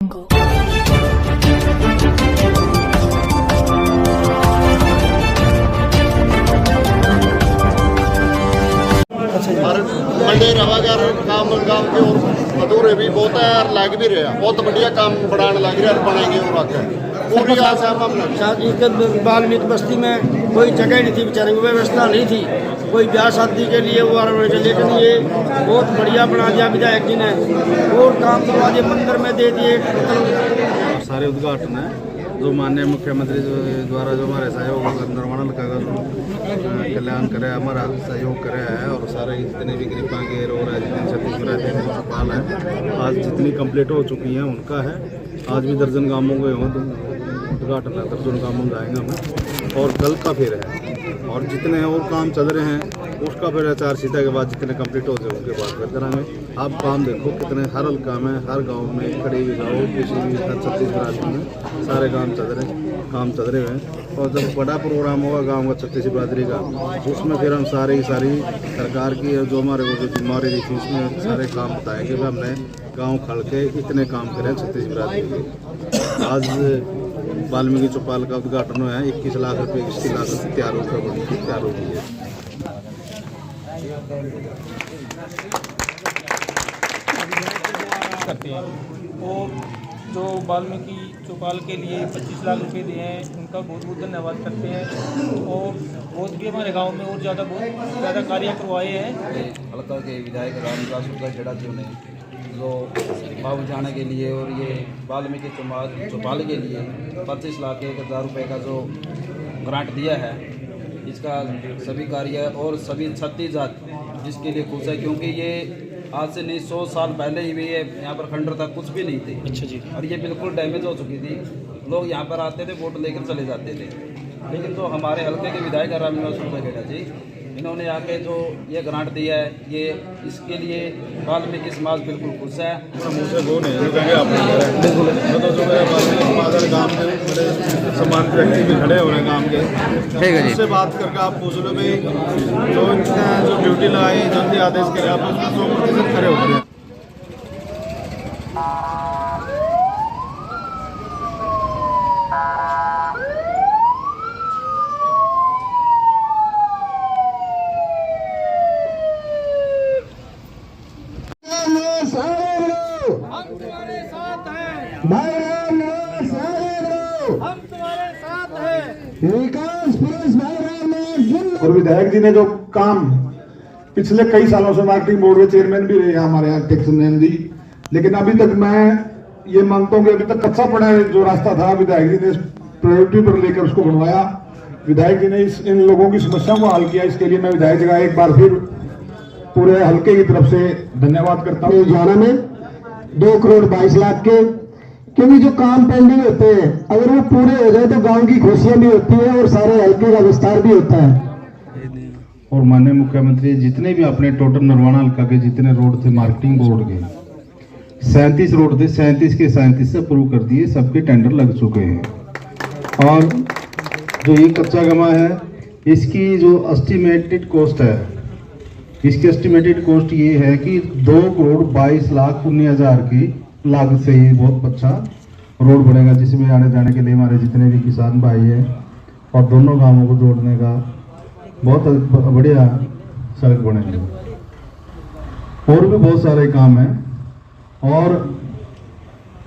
और मंडे रवागर काम के और अधूरे भी बहुत है और लग भी रहा बहुत बढ़िया काम बढ़ाने लग रहा है बनाएंगे और आगे पूरी आस है हमने। वाल्मीकि बस्ती में कोई जगह नहीं थी, बेचारे को व्यवस्था नहीं थी कोई ब्याह शादी के लिए वो लेकिन ये बहुत बढ़िया बना दिया विधायक जी ने और काम करवा दिए, मंदिर में दे दिए। सारे उद्घाटन है जो माननीय मुख्यमंत्री द्वारा जो हमारे सहयोग निर्माण का कल्याण करे, हमारा सहयोग करे है और सारे जितने भी गरीबा के रोड है, जितने छत्तीसगढ़ अस्पताल है आज जितनी कंप्लीट हो चुकी हैं उनका है। आज भी दर्जन गांवों के उद्घाटन है, दर्जन गांवों जाएंगे हमें और कल का फिर है और जितने और काम चल रहे हैं उसका फिर आचारसंहिता के बाद जितने कंप्लीट हो जाए उनके बाद फिर कराएंगे। आप काम देखो कितने हर काम है, हर गांव में खड़े हुए गाँव किसी भी हर छत्तीसगढ़ राज्य में सारे काम चल रहे हैं। और जब बड़ा प्रोग्राम होगा गांव का छत्तीस बिरादरी का उसमें फिर हम सारी सरकार की जो हमारे वो जो जिम्मेवारी थी उसमें सारे काम बताएंगे कि हमने गाँव खड़ के इतने काम करें छत्तीस बिरादरी के। आज वाल्मीकि चौपाल का उद्घाटन हुआ है, 21 लाख रुपये 21 लाख रुपये तैयार हो गई है। करते हैं और जो वाल्मीकि चौपाल के लिए 25 लाख रुपए दिए हैं उनका बहुत बहुत धन्यवाद करते हैं और बहुत भी हमारे गांव में और बहुत ज़्यादा कार्य करवाए हैं। हल्का के विधायक रामदास गढ़ा जी ने जो बाबू जाने के लिए और ये वाल्मीकि चौपाल के लिए 25 लाख 1,000 रुपये का जो ग्रांट दिया है इसका सभी कार्य और सभी 36 जात इसके लिए खुश है क्योंकि ये आज से नहीं 100 साल पहले ही भी ये यहाँ पर खंडर था, कुछ भी नहीं थे। अच्छा जी। और ये बिल्कुल डैमेज हो चुकी थी, लोग यहाँ पर आते थे वोट लेकर चले जाते थे, लेकिन तो हमारे हल्के के विधायक रामदास गढ़ा जी इन्होंने आके जो ये ग्रांट दिया है ये इसके लिए वाल्मीकि समाज बिल्कुल खुश है। सम्मान व्यक्ति भी खड़े हो रहे हैं काम के, उससे बात करके आप पूछ लो भाई जो ड्यूटी लगाई जल्दी आदेश करे आप उसमें 100% खड़े होते हैं। हम तुम्हारे साथ हैं, हम तुम्हारे साथ हैं। विकास पुरुष और विधायक जी ने जो काम पिछले कई सालों से मार्केटिंग बोर्ड के चेयरमैन भी रहे हैं हमारे यहाँ टैक्स मैन जी, लेकिन अभी तक मैं ये मानता हूँ कि अभी तक कच्चा पड़ा है जो रास्ता था विधायक जी ने प्रायोरिटी पर लेकर उसको बनवाया। विधायक जी ने इन लोगों की समस्याओं को हल किया, इसके लिए मैं विधायक जी का एक बार फिर पूरे हल्के की तरफ से धन्यवाद करता हूँ। योजना में 2 करोड़ 22 लाख के, क्योंकि जो काम पेंडिंग होते हैं अगर वो पूरे हो जाए तो गांव की खुशियां भी होती है और सारे हल्के का विस्तार भी होता है। और माननीय मुख्यमंत्री जितने भी अपने टोटल निर्माण हल्का के जितने रोड थे मार्केटिंग बोर्ड के 37 रोड थे, 37 के 37 से अप्रूव कर दिए, सबके टेंडर लग चुके हैं। और जो ये कच्चा गमा है इसकी जो एस्टिमेटेड कॉस्ट है, इसकी एस्टिमेटेड कॉस्ट ये है कि 2 करोड़ 22 लाख 19,000 की लागत से ही बहुत अच्छा रोड बनेगा, जिसमें आने जाने के लिए हमारे जितने भी किसान भाई हैं और दोनों गांवों को जोड़ने का बहुत बढ़िया सड़क बनेगी। और भी बहुत सारे काम हैं और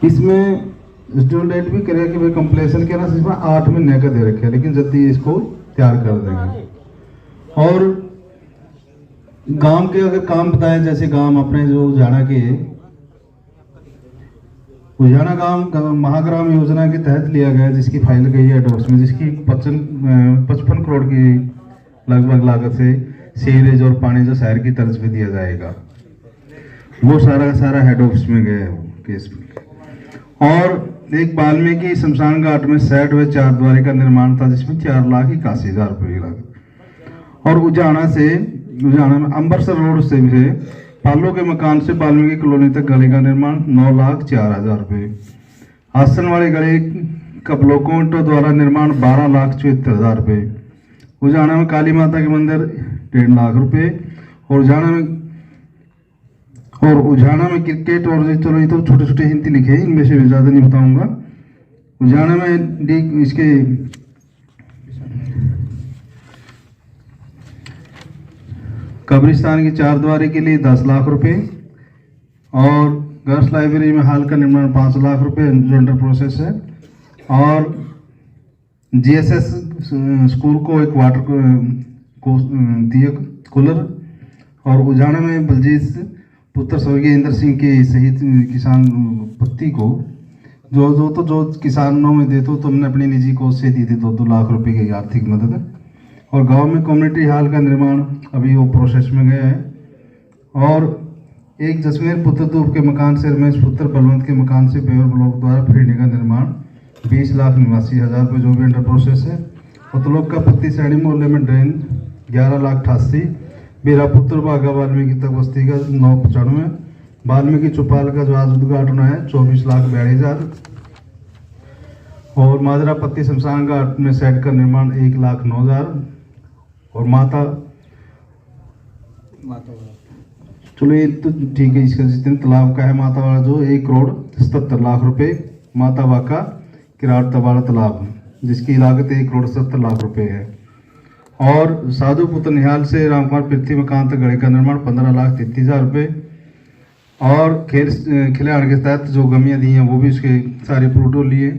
इसमें स्टूडेंट भी करेगा कि भाई कंप्लेसन के ना इसमें 8 महीने का दे रखे है, लेकिन जल्दी इसको तैयार कर देंगे। और गांव के अगर काम बताएं, जैसे गांव अपने जो उजाना के उजाना गांव महाग्राम योजना के तहत लिया गया, जिसकी फाइल गई है डॉक्स में, जिसकी 55 करोड़ की लगभग लागत से सीवरेज और पानी जो शहर की तर्ज पे दिया जाएगा, वो सारा हेड ऑफिस में गया है वो केस में। और एक वाल्मीकि शमशान घाट में 60 व 4 द्वारे का निर्माण था, जिसमें 4,81,000 रुपये की लागत। और उजाना में अम्बरसर रोड से भी पालो के मकान से वाल्मीकि कॉलोनी तक गली का निर्माण 9,04,000 रुपये। आसन वाले गली का ब्लॉकों द्वारा निर्माण 12,74,000 रुपये। उजाना में काली माता के मंदिर 1.5 लाख रुपये। और उजाना में और उजाना में क्रिकेट और चलो ये तो छोटे छोटे हिंदी लिखे हैं, इनमें से ज़्यादा नहीं बताऊंगा। उजाना में इसके कब्रिस्तान की 4 दीवारी के लिए 10 लाख रुपए और गर्ल्स लाइब्रेरी में हाल का निर्माण 5 लाख रुपए जो अंडर प्रोसेस है। और जीएसएस स्कूल को एक वाटर को दिए कूलर। और उजाना में बलजीत पुत्र स्वर्गीय इंद्र सिंह के शहीद किसान पत्ती को जो किसानों में दे तो तुमने अपनी निजी कोष से दी थी 2 लाख रुपए की आर्थिक मदद। और गांव में कम्युनिटी हॉल का निर्माण अभी वो प्रोसेस में गया है। और एक जसवीर पुत्र दूब के मकान से रमेश पुत्र बलवंत के मकान से पेवर ब्लॉक द्वारा फिरने का निर्माण 20,89,000 रुपये जो भी अंडर प्रोसेस है। उतलोक का पत्ती सैनी मोहल्ले में ड्रेन 11,88,000। बेरा पुत्र बागा वाल्मीकि तक बस्ती का 995। वाल्मीकि चौपाल का जो आज उद्घाटन है 24,42,000। और माजरा पत्ती शमशान घाट में सेट का निर्माण 1,09,000। और माता चलो ये तो ठीक है, इसका जितने तालाब का है माता वाला जो 1,77,00,000 रुपए माता वाका किराट तबाड़ा तालाब जिसकी लागत 1,70,00,000 रुपए है। और साधु पुत्र निहाल से रामकुमार पृथ्वी मकान तक गड़े का निर्माण 15,33,000 रुपये। और खिलाड़ के तहत जो गमियाँ दी हैं वो भी उसके सारे प्रूटो लिए।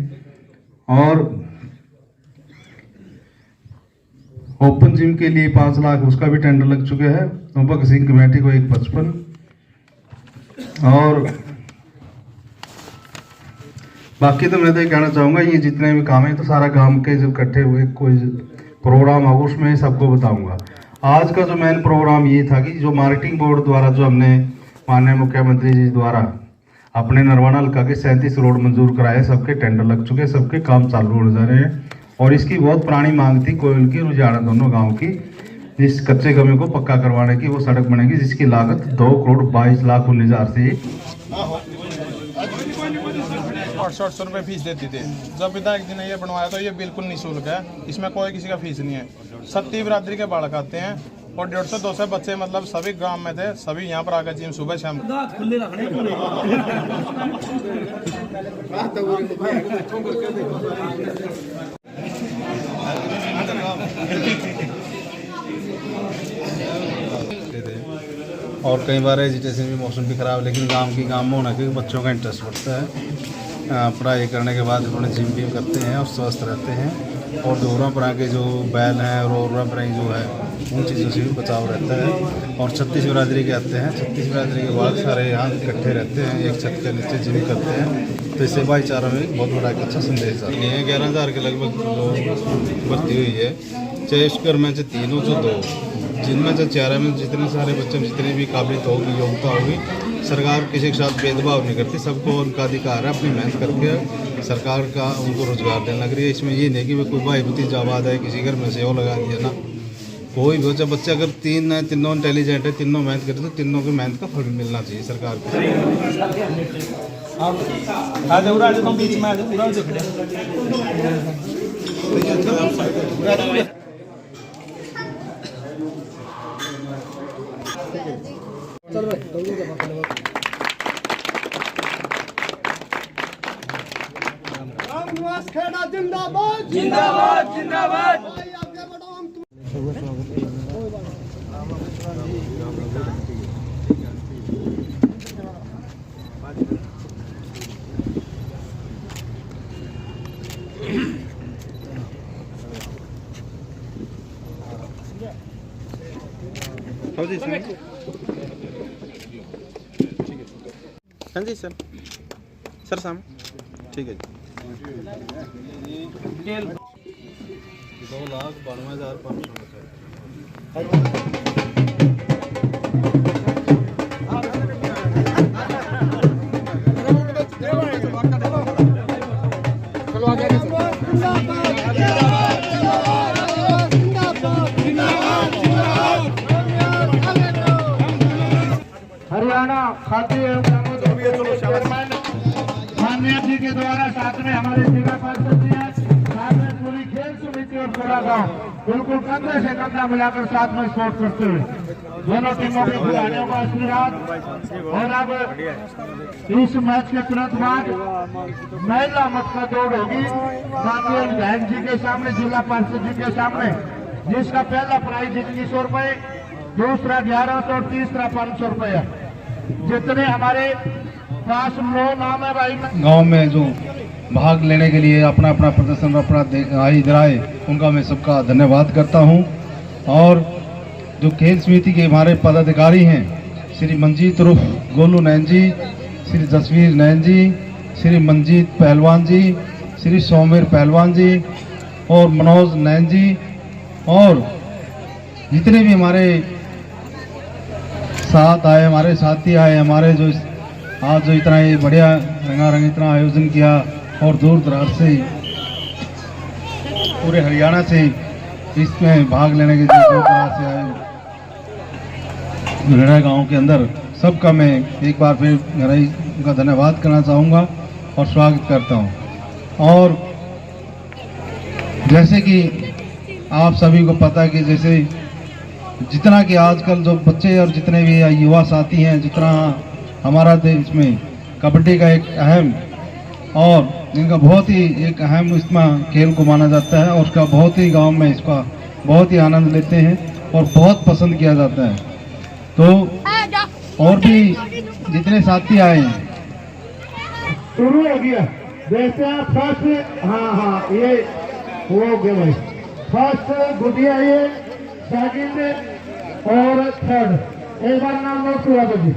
और ओपन जिम के लिए 5 लाख उसका भी टेंडर लग चुके हैं। भगत सिंह कमेटी को 1,55। और बाकी तो मैं तो ये कहना चाहूँगा ये जितने भी काम है तो सारा गांव के जो इकट्ठे हुए कोई प्रोग्राम होगा उसमें सबको बताऊंगा। आज का जो मेन प्रोग्राम ये था कि जो मार्केटिंग बोर्ड द्वारा जो हमने माननीय मुख्यमंत्री जी द्वारा अपने नरवाना हल्का के 37 रोड मंजूर कराए, सबके टेंडर लग चुके, सबके काम चालू होने जा रहे हैं। और इसकी बहुत पुरानी मांग थी कोयल की और उजाना दोनों गांव की, जिस कच्चे गमे को पक्का करवाने की वो सड़क बनेगी जिसकी लागत 2,22,19,000 से 800 रुपये फीस देती थी। जब विधायक जी ने ये बनवाया तो ये बिल्कुल निःशुल्क है, इसमें कोई किसी का फीस नहीं है। सत्ती बिरादरी के बालक आते हैं और 150-200 बच्चे मतलब सभी गांव में थे, सभी यहाँ पर आकर जिम सुबह शाम और कई बार एजुकेशन भी मौसम भी ख़राब, लेकिन गांव में होना क्योंकि बच्चों का इंटरेस्ट बढ़ता है। पढ़ाई करने के बाद उन्होंने जिम भी करते हैं और स्वस्थ रहते हैं। और दोहरा पर के जो बैल हैं और ओरा पर जो है उन चीज़ों से भी बचाव रहता है। और 36 बिरादरी के आते हैं, 36 बिरादरी के बाद सारे यहाँ इकट्ठे रहते हैं, एक छत के नीचे जिम करते हैं। तो इससे भाईचारा में बहुत बड़ा एक अच्छा संदेश आता है। 11,000 के लगभग लोग भर्ती हुई है, चाहे इस घर में 3 से 2 जिनमें से 4 में जितने सारे बच्चे जितनी भी काबिलियत होगी योग्यता होगी, सरकार किसी के साथ भेदभाव नहीं करती, सबको उनका अधिकार है। अपनी मेहनत करके सरकार का उनको रोजगार देने लग रही है। इसमें ये नहीं कि कोई भाई भतीजा आबाद है किसी घर में से वो लगा दिया ना, कोई भी बच्चा बच्चे अगर 3 है, तीनों इंटेलिजेंट है, तीनों मेहनत करते तो तीनों की मेहनत का फल मिलना चाहिए सरकार को। जिंदाबाद जिंदाबाद जिंदाबाद। हाँ जी सर, सर सामने ठीक है जी। 2,52,000 हरियाणा खाद्य एवं चेयरमैन माननीय जी के द्वारा साथ में हमारे जिला पार्षद जी हैं, साथ में पूरी खेल समिति और पूरा गांव बिल्कुल कंधे से कंधा मिलाकर साथ में स्पोर्ट करते हुए दोनों टीमों के खिलाड़ियों को आशीर्वाद। और अब इस मैच के तुरंत बाद महिला मटका दौड़ होगी माननीय विधायक जी के सामने, जिला पार्षद जी के सामने, जिसका पहला प्राइज 2100 रुपए, दूसरा 1100 और तीसरा 500 रुपए। जितने हमारे पास 9 नाम है भाई। गांव में जो भाग लेने के लिए अपना अपना प्रदर्शन अपना इधर आए, उनका मैं सबका धन्यवाद करता हूं। और जो खेल समिति के हमारे पदाधिकारी हैं, श्री मंजीत उर्फ गोलू नैन जी, श्री जसवीर नैन जी, श्री मंजीत पहलवान जी, श्री सौमेर पहलवान जी और मनोज नैन जी, और जितने भी हमारे साथ आए, हमारे साथी आए, हमारे जो आज जो इतना ये बढ़िया रंगारंग इतना आयोजन किया, और दूर दराज से पूरे हरियाणा से इसमें भाग लेने के लिए दूर दराज से आए गुरेड़ा गांव के अंदर, सबका मैं एक बार फिर उनका धन्यवाद करना चाहूँगा और स्वागत करता हूँ। और जैसे कि आप सभी को पता है कि जैसे जितना कि आजकल जो बच्चे और जितने भी युवा साथी हैं, जितना हमारा देश में कबड्डी का एक अहम और इनका बहुत ही एक अहम इसमें खेल को माना जाता है, और उसका बहुत ही गांव में इसका बहुत ही आनंद लेते हैं और बहुत पसंद किया जाता है। तो और भी जितने साथी आए हैं, शुरू हो गया जैसे आप फर्स्ट, हाँ ये हो गया भाई, फर्स्ट गुडिया, ये सेकंड और थर्ड, एक बार नाम नोट हुआ जी।